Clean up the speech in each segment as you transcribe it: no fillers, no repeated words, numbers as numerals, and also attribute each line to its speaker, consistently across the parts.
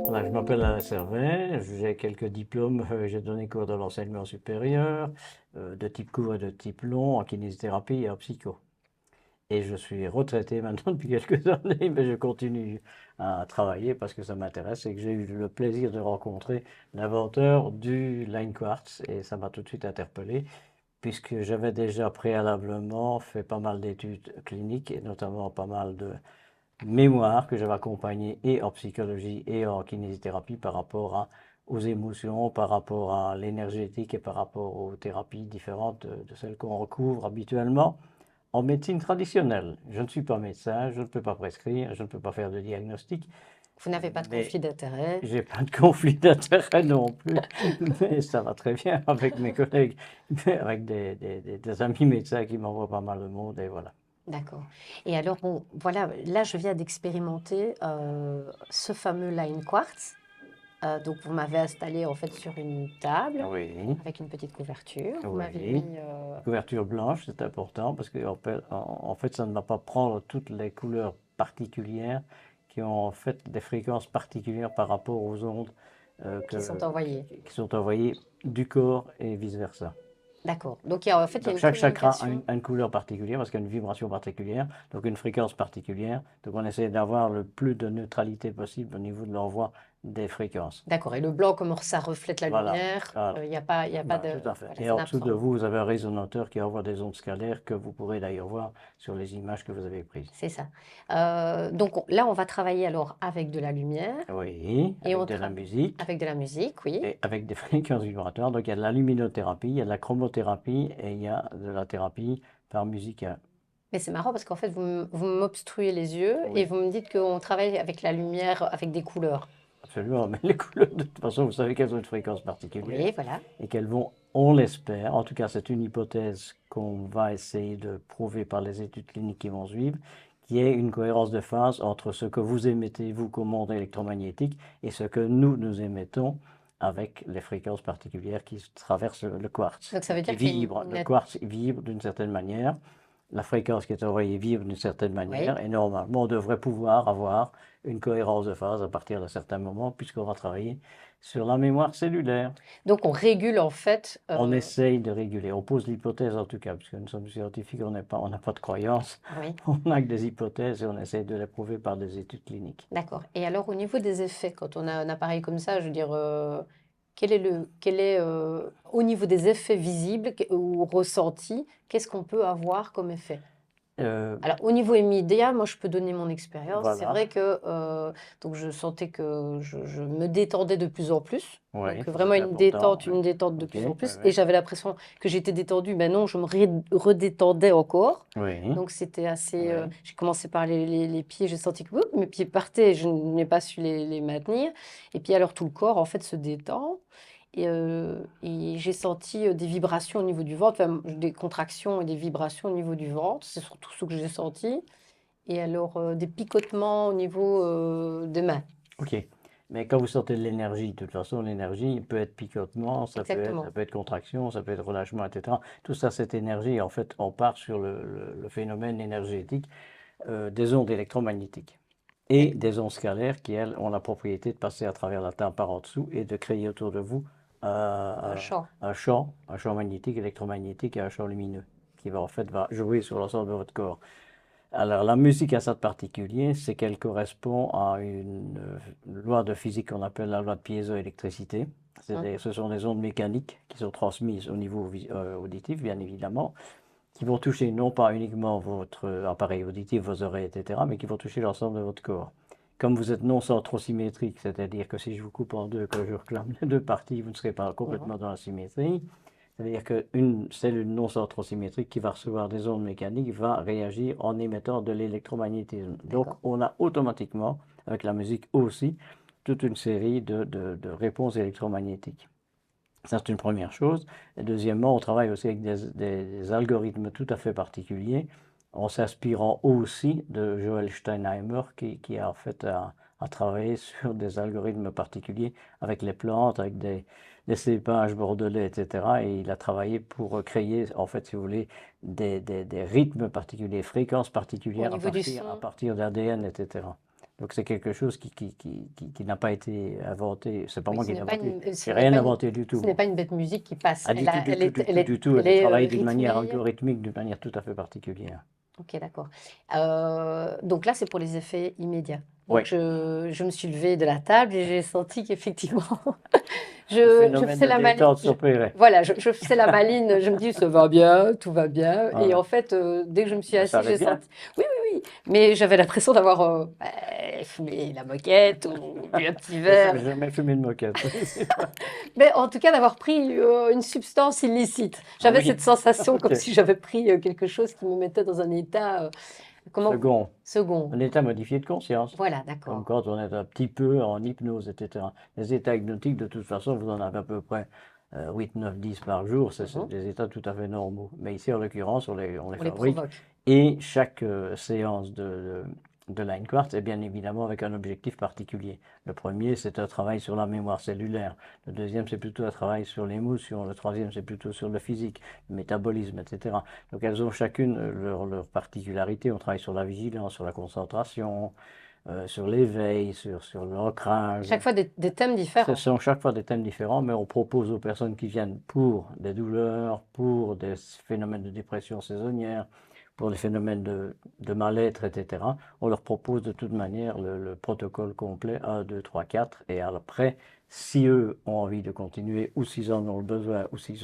Speaker 1: Voilà, je m'appelle Alain Servet, j'ai quelques diplômes, j'ai donné cours de l'enseignement supérieur, de type court et de type long, en kinésithérapie et en psycho. Et je suis retraité maintenant depuis quelques années, mais je continue à travailler parce que ça m'intéresse et que j'ai eu le plaisir de rencontrer l'inventeur du Line Quartz et ça m'a tout de suite interpellé puisque j'avais déjà préalablement fait pas mal d'études cliniques et notamment pas mal de mémoire que j'avais accompagné et en psychologie et en kinésithérapie par rapport aux émotions, par rapport à l'énergétique et par rapport aux thérapies différentes de celles qu'on recouvre habituellement en médecine traditionnelle. Je ne suis pas médecin, je ne peux pas prescrire, je ne peux pas faire de diagnostic,
Speaker 2: Vous n'avez pas de
Speaker 1: mais
Speaker 2: conflit d'intérêt.
Speaker 1: j'ai pas de conflit d'intérêt non plus, mais ça va très bien avec mes collègues, avec des amis médecins qui m'envoient pas mal de monde et voilà.
Speaker 2: D'accord. Et alors, bon, voilà, là, je viens d'expérimenter ce fameux Line Quartz. Donc, vous m'avez installé en fait sur une table
Speaker 1: Oui,
Speaker 2: avec une petite couverture. Vous m'avez
Speaker 1: oui.
Speaker 2: mis.
Speaker 1: Couverture blanche, c'est important parce qu'en fait, ça ne va pas prendre toutes les couleurs particulières qui ont en fait des fréquences particulières par rapport aux ondes
Speaker 2: Qui sont envoyés.
Speaker 1: qui sont envoyées du corps et vice-versa.
Speaker 2: D'accord. Donc, en fait, il y a
Speaker 1: Donc
Speaker 2: une
Speaker 1: chaque chakra a
Speaker 2: communication.
Speaker 1: une couleur particulière parce qu'il y a une vibration particulière, donc une fréquence particulière. Donc on essaie d'avoir le plus de neutralité possible au niveau de l'envoi des fréquences.
Speaker 2: D'accord. Et le blanc, comme ça reflète la
Speaker 1: Voilà,
Speaker 2: lumière,
Speaker 1: voilà.
Speaker 2: il y a pas
Speaker 1: Voilà,
Speaker 2: de.
Speaker 1: tout à fait.
Speaker 2: Voilà,
Speaker 1: Et
Speaker 2: ça
Speaker 1: en dessous de
Speaker 2: n'absorbe.
Speaker 1: vous, vous avez un résonateur qui envoie des ondes scalaires que vous pourrez d'ailleurs voir sur les images que vous avez prises.
Speaker 2: C'est ça. Donc, là, on va travailler alors avec de la lumière
Speaker 1: Oui,
Speaker 2: et
Speaker 1: avec
Speaker 2: on
Speaker 1: de la
Speaker 2: travaille
Speaker 1: musique
Speaker 2: avec de la musique, oui.
Speaker 1: et avec des fréquences vibratoires. Donc il y a de la luminothérapie, il y a de la chromothérapie et il y a de la thérapie par musique.
Speaker 2: Mais c'est marrant parce qu'en fait, vous m'obstruez les yeux et
Speaker 1: Oui,
Speaker 2: vous me dites qu'on travaille avec la lumière, avec des couleurs.
Speaker 1: absolument. Mais les couleurs, de toute façon, vous savez qu'elles ont une fréquence particulière
Speaker 2: Oui, voilà.
Speaker 1: et qu'elles vont, on l'espère, en tout cas c'est une hypothèse qu'on va essayer de prouver par les études cliniques qui vont suivre, qui est une cohérence de phase entre ce que vous émettez, vous, comme onde électromagnétique, et ce que nous émettons avec les fréquences particulières qui traversent le quartz,
Speaker 2: Donc ça veut
Speaker 1: qui
Speaker 2: dire qu'il y a
Speaker 1: vibrent. Le quartz vibre d'une certaine manière, la fréquence qui est envoyée vibre d'une certaine
Speaker 2: oui.
Speaker 1: manière, et normalement, on devrait pouvoir avoir une cohérence de phase à partir d'un certain moment, puisqu'on va travailler sur la mémoire cellulaire.
Speaker 2: Donc on régule en fait.
Speaker 1: On essaye de réguler, on pose l'hypothèse en tout cas, puisque nous sommes scientifiques, on n'a pas de croyance,
Speaker 2: Oui,
Speaker 1: on n'a que des hypothèses et on essaye de les prouver par des études cliniques.
Speaker 2: d'accord. Et alors au niveau des effets, quand on a un appareil comme ça, je veux dire, au niveau des effets visibles ou ressentis, qu'est-ce qu'on peut avoir comme effet?
Speaker 1: Euh,
Speaker 2: Alors, au niveau immédiat, moi, je peux donner mon expérience. C'est
Speaker 1: voilà,
Speaker 2: vrai que donc je sentais que je me détendais de plus en plus.
Speaker 1: oui,
Speaker 2: Donc,
Speaker 1: ça
Speaker 2: vraiment
Speaker 1: c'était important, oui.
Speaker 2: une détente de
Speaker 1: Ok,
Speaker 2: plus
Speaker 1: oui,
Speaker 2: en plus. Et
Speaker 1: oui.
Speaker 2: j'avais l'impression que j'étais détendue. Ben non, je me redétendais encore.
Speaker 1: Oui,
Speaker 2: Donc, c'était assez.
Speaker 1: oui,
Speaker 2: J'ai commencé par les pieds. J'ai senti que mes pieds partaient et je n'ai pas su les maintenir. Et puis, alors, tout le corps, en fait, se détend. Et j'ai senti des vibrations au niveau du ventre, enfin, des contractions et des vibrations au niveau du ventre. C'est surtout ce que j'ai senti. Et alors, des picotements au niveau des mains.
Speaker 1: ok. Mais quand vous sortez de l'énergie, de toute façon, l'énergie peut être picotement, ça
Speaker 2: Exactement.
Speaker 1: peut être contraction, ça peut être relâchement, etc. Tout ça, cette énergie, en fait, on part sur le phénomène énergétique des ondes électromagnétiques et
Speaker 2: D'ac-
Speaker 1: des ondes scalaires qui, elles, ont la propriété de passer à travers la Terre par en dessous et de créer autour de vous
Speaker 2: Un
Speaker 1: euh,
Speaker 2: champ.
Speaker 1: un champ magnétique, électromagnétique et un champ lumineux qui va en fait va jouer sur l'ensemble de votre corps. Alors la musique a ça de particulier, c'est qu'elle correspond à une loi de physique qu'on appelle la loi de piézoélectricité.
Speaker 2: Mhm.
Speaker 1: Ce sont des ondes mécaniques qui sont transmises au niveau auditif, bien évidemment, qui vont toucher non pas uniquement votre appareil auditif, vos oreilles, etc., mais qui vont toucher l'ensemble de votre corps. Comme vous êtes non centrosymétrique, c'est-à-dire que si je vous coupe en deux, que je réclame les deux parties, vous ne serez pas
Speaker 2: Mhm.
Speaker 1: complètement dans la symétrie. C'est-à-dire qu'une cellule non centrosymétrique qui va recevoir des ondes mécaniques va réagir en émettant de l'électromagnétisme. Donc
Speaker 2: D'accord.
Speaker 1: on a automatiquement, avec la musique aussi, toute une série de réponses électromagnétiques. Ça, c'est une première chose. Et deuxièmement, on travaille aussi avec des algorithmes tout à fait particuliers, en s'inspirant aussi de Joel Steinheimer, qui a en fait a travaillé sur des algorithmes particuliers avec les plantes, avec des cépages bordelais, etc. Et il a travaillé pour créer, en fait, si vous voulez, des rythmes particuliers, fréquences
Speaker 2: Au
Speaker 1: particulières
Speaker 2: niveau du
Speaker 1: à
Speaker 2: son.
Speaker 1: partir d'ADN, etc. Donc c'est quelque chose qui n'a pas été inventé. C'est pas
Speaker 2: Oui,
Speaker 1: moi qui l'ai inventé.
Speaker 2: ce
Speaker 1: J'ai
Speaker 2: n'est
Speaker 1: rien
Speaker 2: pas
Speaker 1: inventé du
Speaker 2: ce
Speaker 1: tout,
Speaker 2: n'est
Speaker 1: moi.
Speaker 2: pas une bête musique qui passe.
Speaker 1: Ah, du tout, du tout, du tout, du tout.
Speaker 2: Elle
Speaker 1: Elle
Speaker 2: est
Speaker 1: travaille d'une manière
Speaker 2: rythmée.
Speaker 1: algorithmique, d'une manière tout à fait particulière.
Speaker 2: Ok, d'accord. Donc là, c'est pour les effets immédiats. Donc
Speaker 1: Oui,
Speaker 2: je me suis levée de la table et j'ai senti qu'effectivement,
Speaker 1: le
Speaker 2: je
Speaker 1: phénomène
Speaker 2: faisais
Speaker 1: de
Speaker 2: la maline.
Speaker 1: détente s'opérait.
Speaker 2: Voilà, je faisais la maline. Je me dis, ça va bien, tout va bien. Et
Speaker 1: Voilà.
Speaker 2: en fait, dès que je me suis
Speaker 1: Ben, ça
Speaker 2: assise,
Speaker 1: allait
Speaker 2: j'ai
Speaker 1: bien.
Speaker 2: senti. Oui, oui, oui. Mais j'avais l'impression d'avoir fumé la moquette ou bu un petit verre.
Speaker 1: J'ai jamais fumé de moquette.
Speaker 2: Mais en tout cas, d'avoir pris une substance illicite.
Speaker 1: Ah
Speaker 2: J'avais
Speaker 1: oui,
Speaker 2: cette sensation
Speaker 1: ok.
Speaker 2: comme si j'avais pris quelque chose qui me mettait dans un état, comment,
Speaker 1: Second,
Speaker 2: second.
Speaker 1: un état modifié de conscience.
Speaker 2: Voilà,
Speaker 1: Comme
Speaker 2: d'accord.
Speaker 1: quand on est un petit peu en hypnose, etc. Les états hypnotiques, de toute façon, vous en avez à peu près 8, 9, 10 par jour. C'est
Speaker 2: Mhm.
Speaker 1: des états tout à fait normaux. Mais ici, en l'occurrence, on les
Speaker 2: On les
Speaker 1: fabrique.
Speaker 2: provoque.
Speaker 1: Et chaque séance de Line Quartz est bien évidemment avec un objectif particulier. Le premier, c'est un travail sur la mémoire cellulaire. Le deuxième, c'est plutôt un travail sur l'émotion. Le troisième, c'est plutôt sur le physique, le métabolisme, etc. Donc elles ont chacune leur particularité. On travaille sur la vigilance, sur la concentration, sur l'éveil, sur l'ancrage.
Speaker 2: Chaque fois des thèmes
Speaker 1: Ce
Speaker 2: différents.
Speaker 1: sont chaque fois des thèmes différents, mais on propose aux personnes qui viennent pour des douleurs, pour des phénomènes de dépression saisonnière, pour des phénomènes de mal-être, etc. On leur propose de toute manière le protocole complet 1, 2, 3, 4. Et après, si eux ont envie de continuer, ou s'ils en ont le besoin, ou s'ils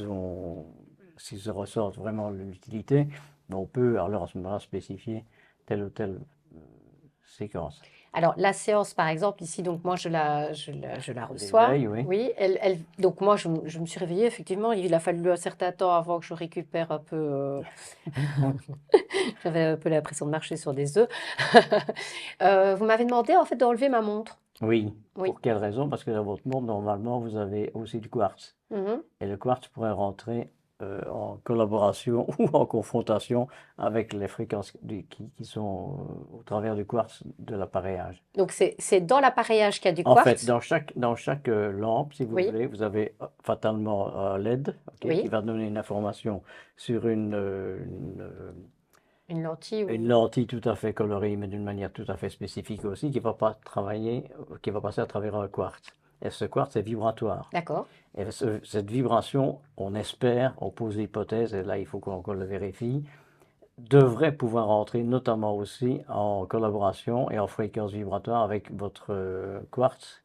Speaker 1: se ressortent vraiment l'utilité, on peut alors à ce moment-là spécifier telle ou telle séquence.
Speaker 2: Alors, la séance, par exemple, ici, donc moi, je la reçois.
Speaker 1: L'éveil, oui.
Speaker 2: Oui, donc moi, je me suis réveillée, effectivement. Il a fallu un certain temps avant que je récupère un peu. J'avais un peu l'impression de marcher sur des œufs. Vous m'avez demandé, en fait, d'enlever ma montre.
Speaker 1: Oui.
Speaker 2: Oui.
Speaker 1: Pour quelle raison? Parce que dans votre monde, normalement, vous avez aussi du quartz.
Speaker 2: Mhm.
Speaker 1: Et le quartz pourrait rentrer en collaboration ou en confrontation avec les fréquences qui sont au travers du quartz de l'appareillage.
Speaker 2: Donc, c'est dans l'appareillage qu'il y a du
Speaker 1: En fait,
Speaker 2: quartz.
Speaker 1: dans chaque lampe, si vous
Speaker 2: Oui,
Speaker 1: voulez, vous avez fatalement un LED, ok, qui
Speaker 2: oui.
Speaker 1: va donner une information sur
Speaker 2: Une lentille
Speaker 1: une
Speaker 2: ou.
Speaker 1: lentille tout à fait colorée, mais d'une manière tout à fait spécifique aussi, qui va pas travailler, qui va passer à travers un quartz. Et ce quartz est vibratoire.
Speaker 2: D'accord.
Speaker 1: Et cette vibration, on espère, on pose l'hypothèse, et là il faut qu'on le vérifie, devrait pouvoir entrer notamment aussi en collaboration et en fréquence vibratoire avec votre quartz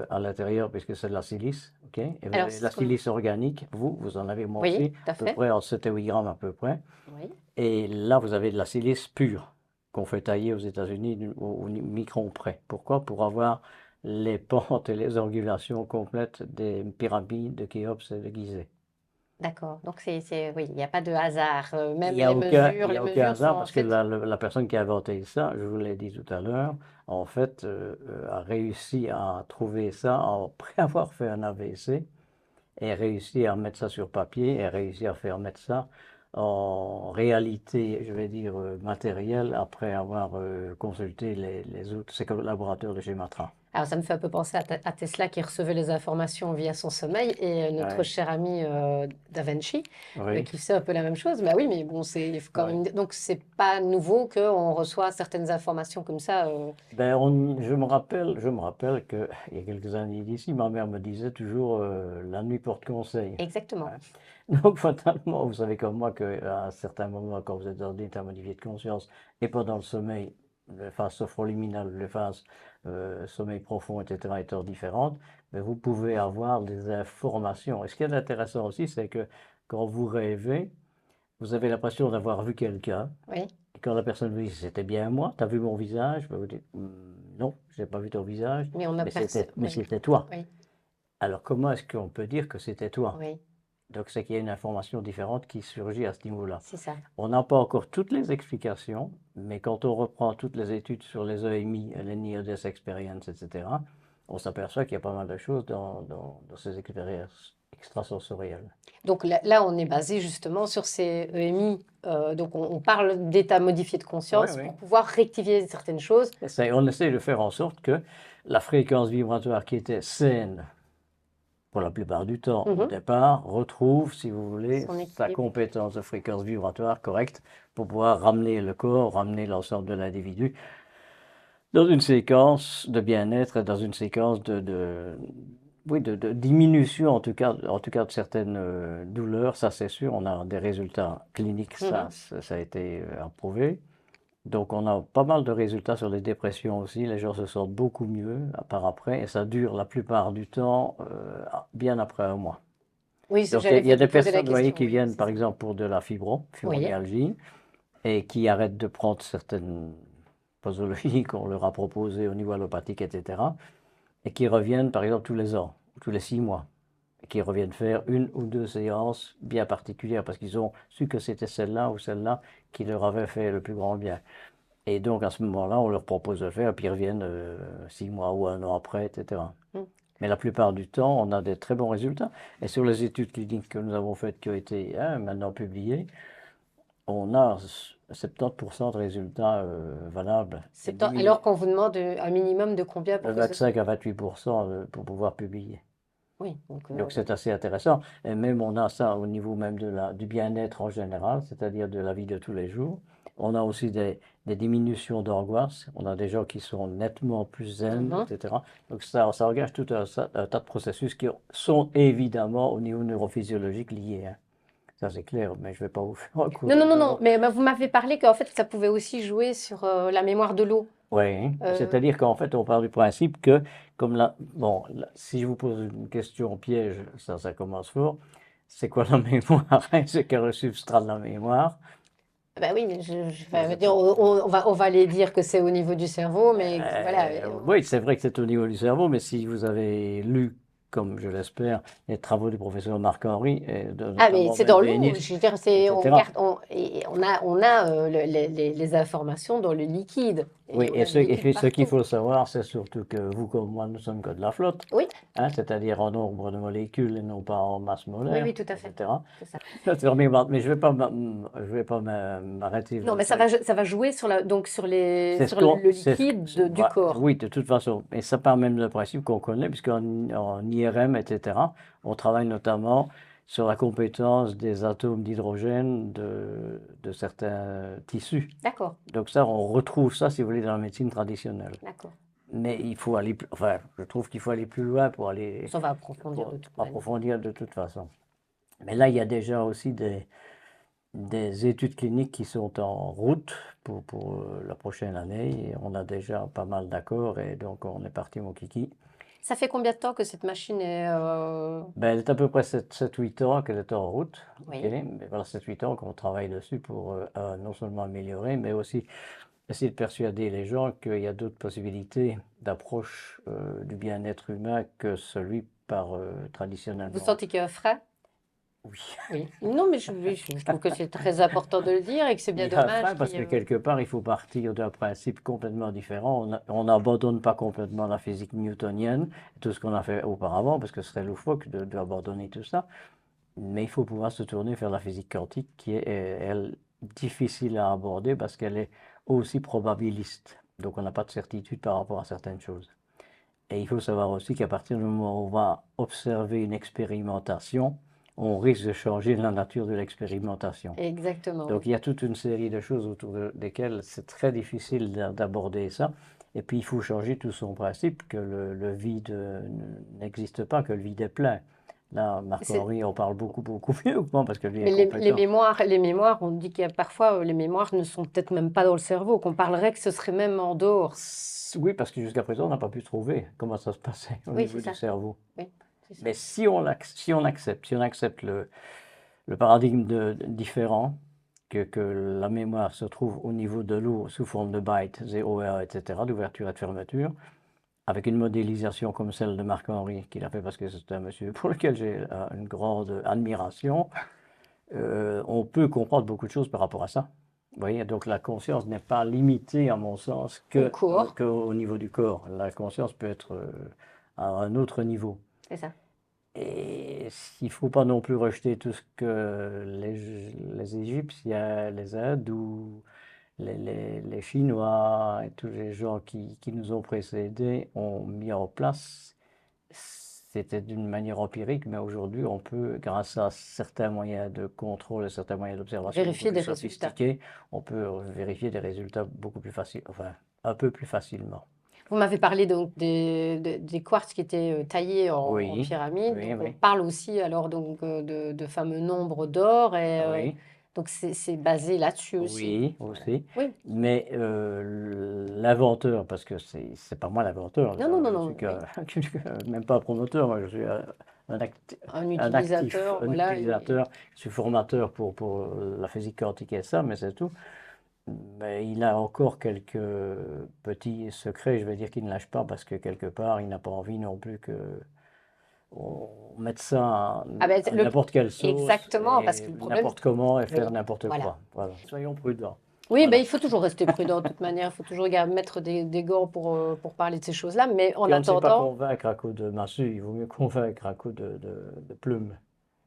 Speaker 1: à l'intérieur, puisque c'est de la silice, ok? Et vous
Speaker 2: Alors,
Speaker 1: avez de la
Speaker 2: ce qu'on.
Speaker 1: silice organique, vous en avez moi
Speaker 2: Oui,
Speaker 1: aussi,
Speaker 2: tout à
Speaker 1: à peu
Speaker 2: fait.
Speaker 1: près en 7 et 8 grammes à peu près.
Speaker 2: Oui.
Speaker 1: Et là, vous avez de la silice pure qu'on fait tailler aux États-Unis au micron près. Pourquoi? Pour avoir les pentes et les angulations complètes des pyramides de Khéops et de Gizeh.
Speaker 2: D'accord. Donc, oui, il n'y a pas de hasard. Même
Speaker 1: Il y
Speaker 2: les
Speaker 1: a aucun
Speaker 2: mesures sont
Speaker 1: hasard
Speaker 2: en
Speaker 1: parce que
Speaker 2: fait.
Speaker 1: la personne qui a inventé ça, je vous l'ai dit tout à l'heure, en fait, a réussi à trouver ça après avoir fait un AVC et réussi à mettre ça sur papier et réussi à faire mettre ça en réalité, je vais dire, matérielle après avoir consulté les autres, ses collaborateurs de chez Matra.
Speaker 2: Alors, ça me fait un peu penser à Tesla qui recevait les informations via son sommeil et notre
Speaker 1: Ouais.
Speaker 2: cher ami Da Vinci
Speaker 1: Oui,
Speaker 2: qui faisait un peu la même chose. Bah oui, mais bon, il faut quand
Speaker 1: oui.
Speaker 2: même. Donc, c'est pas nouveau qu'on reçoit certaines informations comme ça.
Speaker 1: Ben, je me rappelle que il y a quelques années d'ici, ma mère me disait toujours la nuit porte conseil.
Speaker 2: Exactement.
Speaker 1: Hein. Donc, fatalement, vous savez comme moi qu'à un certain moment, quand vous êtes dans un état modifié de conscience et pendant le sommeil, les phases sophroliminales, les phases sommeil profond, etc., étant différentes, mais vous pouvez avoir des informations. Et ce qui est intéressant aussi, c'est que quand vous rêvez, vous avez l'impression d'avoir vu quelqu'un.
Speaker 2: Oui.
Speaker 1: Et quand la personne vous dit c'était bien moi, tu as vu mon visage, vous dites non, je n'ai pas vu ton visage,
Speaker 2: Mais on a
Speaker 1: mais
Speaker 2: Oui.
Speaker 1: c'était toi.
Speaker 2: Oui.
Speaker 1: Alors comment est-ce qu'on peut dire que c'était toi?
Speaker 2: Oui.
Speaker 1: Donc c'est qu'il y a une information différente qui surgit à ce niveau-là.
Speaker 2: C'est ça.
Speaker 1: On n'a pas encore toutes les explications, mais quand on reprend toutes les études sur les EMI, les Near Death Experience, etc., on s'aperçoit qu'il y a pas mal de choses dans ces expériences extrasensorielles.
Speaker 2: Donc là, on est basé justement sur ces EMI. Donc, on parle d'état modifié de
Speaker 1: Oui,
Speaker 2: conscience
Speaker 1: oui.
Speaker 2: pour pouvoir rectifier certaines choses.
Speaker 1: On essaie de faire en sorte que la fréquence vibratoire qui était saine pour la plupart du temps, au
Speaker 2: Mhm.
Speaker 1: départ, retrouve, si vous voulez,
Speaker 2: Son
Speaker 1: sa
Speaker 2: équilibre.
Speaker 1: compétence de fréquence vibratoire correcte pour pouvoir ramener le corps, ramener l'ensemble de l'individu dans une séquence de bien-être, dans une séquence oui, de diminution en tout cas de certaines douleurs, ça c'est sûr, on a des résultats cliniques,
Speaker 2: Mhm.
Speaker 1: ça a été approuvé. Donc on a pas mal de résultats sur les dépressions aussi, les gens se sentent beaucoup mieux par après, et ça dure la plupart du temps bien après un mois.
Speaker 2: Oui,
Speaker 1: Donc
Speaker 2: j'allais
Speaker 1: il y a des
Speaker 2: vous poser la
Speaker 1: personnes, vous voyez,
Speaker 2: question,
Speaker 1: qui
Speaker 2: oui,
Speaker 1: viennent
Speaker 2: c'est
Speaker 1: par
Speaker 2: ça.
Speaker 1: exemple pour de la
Speaker 2: Oui,
Speaker 1: fibromyalgie, et qui arrêtent de prendre certaines posologies qu'on leur a proposées au niveau allopathique, etc., et qui reviennent par exemple tous les ans, tous les 6 mois, et qui reviennent faire une ou deux séances bien particulières parce qu'ils ont su que c'était celle-là ou celle-là qui leur avait fait le plus grand bien. Et donc à ce moment-là, on leur propose de le faire, et puis ils reviennent 6 mois ou un an après, etc.
Speaker 2: Mm.
Speaker 1: Mais la plupart du temps, on a des très bons résultats. Et sur les études cliniques que nous avons faites, qui ont été maintenant publiées, on a 70% de résultats valables. Et
Speaker 2: Alors qu'on vous demande un minimum de combien
Speaker 1: de
Speaker 2: pour que ce soit.
Speaker 1: 25 à 28% pour pouvoir publier.
Speaker 2: Oui, donc
Speaker 1: Donc c'est assez intéressant. Et même on a ça au niveau même du bien-être en général, c'est-à-dire de la vie de tous les jours. On a aussi des diminutions d'angoisse. On a des gens qui sont nettement plus zen,
Speaker 2: mhm.
Speaker 1: etc. Donc ça engage tout un tas de processus qui sont évidemment au niveau neurophysiologique liés, hein. Ça c'est clair, mais je ne vais pas vous faire un cours
Speaker 2: Non, non, non, non,
Speaker 1: là-dedans.
Speaker 2: mais vous m'avez parlé qu'en fait, ça pouvait aussi jouer sur la mémoire de l'eau.
Speaker 1: Oui,
Speaker 2: Euh,
Speaker 1: c'est-à-dire qu'en fait, on part du principe que, comme là, bon, si je vous pose une question piège, ça commence fort. C'est quoi la mémoire? C'est quel est le substrat de la mémoire?
Speaker 2: bah oui, mais
Speaker 1: Mais
Speaker 2: veux dire, on va aller dire que c'est au niveau du cerveau, mais voilà.
Speaker 1: oui, c'est vrai que c'est au niveau du cerveau, mais si vous avez lu, comme je l'espère, les travaux du professeur Marc-Henri, et
Speaker 2: Ah, mais
Speaker 1: notamment
Speaker 2: c'est dans l'eau.
Speaker 1: Benveniste,
Speaker 2: Je veux dire, on
Speaker 1: etc.,
Speaker 2: garde, on a les informations dans le liquide.
Speaker 1: oui,
Speaker 2: Et on
Speaker 1: et
Speaker 2: a du liquide
Speaker 1: ce qu'il
Speaker 2: partout.
Speaker 1: faut savoir, c'est surtout que vous comme moi, nous sommes que de la flotte,
Speaker 2: Oui,
Speaker 1: hein, c'est-à-dire en nombre de molécules et non pas en masse
Speaker 2: oui,
Speaker 1: molaire,
Speaker 2: oui, tout à fait.
Speaker 1: etc.
Speaker 2: C'est ça.
Speaker 1: Mais je vais pas m'arrêter.
Speaker 2: Non, mais ça va jouer sur donc
Speaker 1: C'est ce
Speaker 2: sur
Speaker 1: qu'on,
Speaker 2: le liquide du corps.
Speaker 1: oui, de toute façon. Et ça part même d'un principe qu'on connaît, puisqu'en IRM, etc., on travaille notamment sur la compétence des atomes d'hydrogène de certains tissus.
Speaker 2: D'accord,
Speaker 1: Donc ça, on retrouve ça, si vous voulez, dans la médecine traditionnelle.
Speaker 2: d'accord.
Speaker 1: Mais il faut aller, enfin, je trouve qu'il faut aller plus loin
Speaker 2: Ça va approfondir
Speaker 1: pour
Speaker 2: de toute manière.
Speaker 1: approfondir de toute façon. Mais là, il y a déjà aussi des études cliniques qui sont en route pour la prochaine année. Et on a déjà pas mal d'accords et donc on est parti, mon kiki.
Speaker 2: Ça fait combien de temps que cette machine est...
Speaker 1: Ben, elle est à peu près 7-8 ans qu'elle est en route. Ok.
Speaker 2: Oui,
Speaker 1: Mais voilà, 7-8 ans qu'on travaille dessus pour non seulement améliorer, mais aussi essayer de persuader les gens qu'il y a d'autres possibilités d'approche du bien-être humain que celui par
Speaker 2: vous
Speaker 1: traditionnellement.
Speaker 2: sentez qu'il y a un frein?
Speaker 1: Oui.
Speaker 2: Oui. Non, mais oui, je trouve que c'est très important de le dire et que c'est bien
Speaker 1: Il y a un
Speaker 2: dommage
Speaker 1: frein parce
Speaker 2: qu'il y
Speaker 1: que
Speaker 2: ait...
Speaker 1: quelque part, il faut partir d'un principe complètement différent. On n'abandonne pas complètement la physique newtonienne, tout ce qu'on a fait auparavant, parce que ce serait loufoque d'abandonner tout ça. Mais il faut pouvoir se tourner vers la physique quantique, qui est, elle, difficile à aborder parce qu'elle est aussi probabiliste. Donc on n'a pas de certitude par rapport à certaines choses. Et il faut savoir aussi qu'à partir du moment où on va observer une expérimentation, on risque de changer la nature de l'expérimentation.
Speaker 2: Exactement,
Speaker 1: Donc
Speaker 2: oui.
Speaker 1: il y a toute une série de choses autour desquelles c'est très difficile d'aborder ça. Et puis il faut changer tout son principe que le vide n'existe pas, que le vide est plein. Là,
Speaker 2: C'est-
Speaker 1: Marc-Henri en parle beaucoup, beaucoup mieux que moi parce que lui est compétent.
Speaker 2: les mémoires, on dit qu'il y a parfois, les mémoires ne sont peut-être même pas dans le cerveau, qu'on parlerait que ce serait même en dehors.
Speaker 1: Oui, parce que jusqu'à présent, on n'a pas pu trouver comment ça se passait au
Speaker 2: Oui, c'est
Speaker 1: niveau du
Speaker 2: ça.
Speaker 1: cerveau.
Speaker 2: Oui, c'est ça.
Speaker 1: Mais si on accepte le paradigme différent, que la mémoire se trouve au niveau de l'eau sous forme de bytes, 0 et 1, etc., d'ouverture et de fermeture, avec une modélisation comme celle de Marc-Henri, qu'il a fait parce que c'est un monsieur pour lequel j'ai une grande admiration, on peut comprendre beaucoup de choses par rapport à ça. Vous voyez, donc la conscience n'est pas limitée, à mon sens,
Speaker 2: Au corps,
Speaker 1: qu'au niveau du corps. La conscience peut être à un autre niveau.
Speaker 2: c'est ça.
Speaker 1: Et il ne faut pas non plus rejeter tout ce que les Égyptiens, les Hindous, les Chinois et tous les gens qui nous ont précédés ont mis en place. c'était d'une manière empirique, mais aujourd'hui, on peut, grâce à certains moyens de contrôle et certains moyens d'observation beaucoup
Speaker 2: Vérifier
Speaker 1: plus
Speaker 2: des résultats.
Speaker 1: sophistiqués, on peut vérifier des résultats beaucoup plus faciles, enfin, un peu plus facilement.
Speaker 2: Vous m'avez parlé donc des quartz qui étaient taillés en
Speaker 1: Oui,
Speaker 2: pyramide.
Speaker 1: oui,
Speaker 2: Donc on
Speaker 1: oui,
Speaker 2: parle aussi alors donc de fameux nombres d'or et
Speaker 1: oui,
Speaker 2: donc c'est basé là-dessus aussi.
Speaker 1: oui,
Speaker 2: Voilà.
Speaker 1: aussi.
Speaker 2: Oui.
Speaker 1: Mais l'inventeur, parce que c'est pas moi l'inventeur,
Speaker 2: Non, non, non,
Speaker 1: je
Speaker 2: non.
Speaker 1: suis
Speaker 2: Oui.
Speaker 1: même pas un promoteur, moi je suis un,
Speaker 2: Un
Speaker 1: un actif,
Speaker 2: utilisateur,
Speaker 1: un
Speaker 2: voilà.
Speaker 1: utilisateur, je suis formateur pour la physique quantique et ça, mais c'est tout. Mais il a encore quelques petits secrets, je vais dire qu'il ne lâche pas parce que quelque part, il n'a pas envie non plus que on mette ça
Speaker 2: Ah ben,
Speaker 1: à n'importe quelle sauce
Speaker 2: exactement, parce
Speaker 1: et
Speaker 2: que le problème,
Speaker 1: n'importe comment et faire
Speaker 2: oui,
Speaker 1: n'importe
Speaker 2: voilà.
Speaker 1: quoi. Voilà. Soyons prudents.
Speaker 2: Oui, ben,
Speaker 1: Voilà.
Speaker 2: il faut toujours rester prudent de toute manière. Il faut toujours mettre des gants pour parler de ces choses-là. Mais en
Speaker 1: Si on ne sait pas
Speaker 2: attendant,
Speaker 1: convaincre à coup de massue, il vaut mieux convaincre à coup de plume.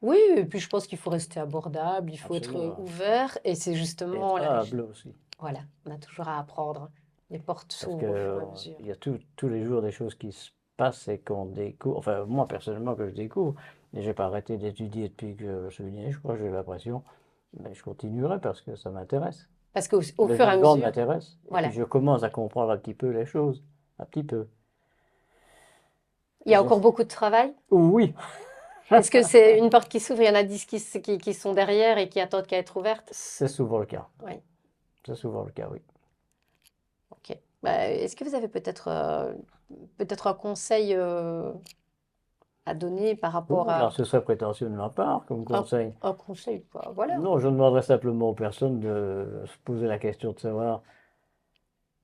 Speaker 2: oui, et puis je pense qu'il faut rester abordable, il faut être
Speaker 1: Absolument.
Speaker 2: ouvert. Et c'est
Speaker 1: Et
Speaker 2: justement
Speaker 1: être
Speaker 2: la
Speaker 1: humble aussi.
Speaker 2: voilà, on a toujours à apprendre. Les portes
Speaker 1: Parce
Speaker 2: s'ouvrent au fur et à
Speaker 1: que
Speaker 2: mesure.
Speaker 1: il y a tous les jours des choses qui se passent et qu'on découvre. Enfin, moi personnellement, que je découvre. Et j'ai pas arrêté d'étudier depuis que je suis né, je crois, j'ai l'impression. Mais je continuerai parce que ça m'intéresse.
Speaker 2: Parce qu'au
Speaker 1: Le
Speaker 2: fur et à
Speaker 1: vivant
Speaker 2: mesure,
Speaker 1: m'intéresse. Et puis
Speaker 2: voilà,
Speaker 1: je commence à comprendre un petit peu les choses. Un petit peu.
Speaker 2: il y a encore beaucoup de travail.
Speaker 1: Oui,
Speaker 2: Est-ce que c'est une porte qui s'ouvre, il y en a 10 qui sont derrière et qui attendent qu'à être ouvertes?
Speaker 1: c'est souvent le cas.
Speaker 2: Oui,
Speaker 1: C'est souvent le cas, oui.
Speaker 2: ok. Bah, est-ce que vous avez peut-être un conseil à donner par rapport
Speaker 1: Oui, alors
Speaker 2: à
Speaker 1: ce serait prétentieux de ma part comme conseil.
Speaker 2: un conseil, quoi. Voilà.
Speaker 1: Non, je demanderais simplement aux personnes de se poser la question de savoir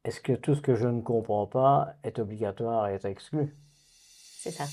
Speaker 1: est-ce que tout ce que je ne comprends pas est obligatoire et est exclu?
Speaker 2: C'est ça.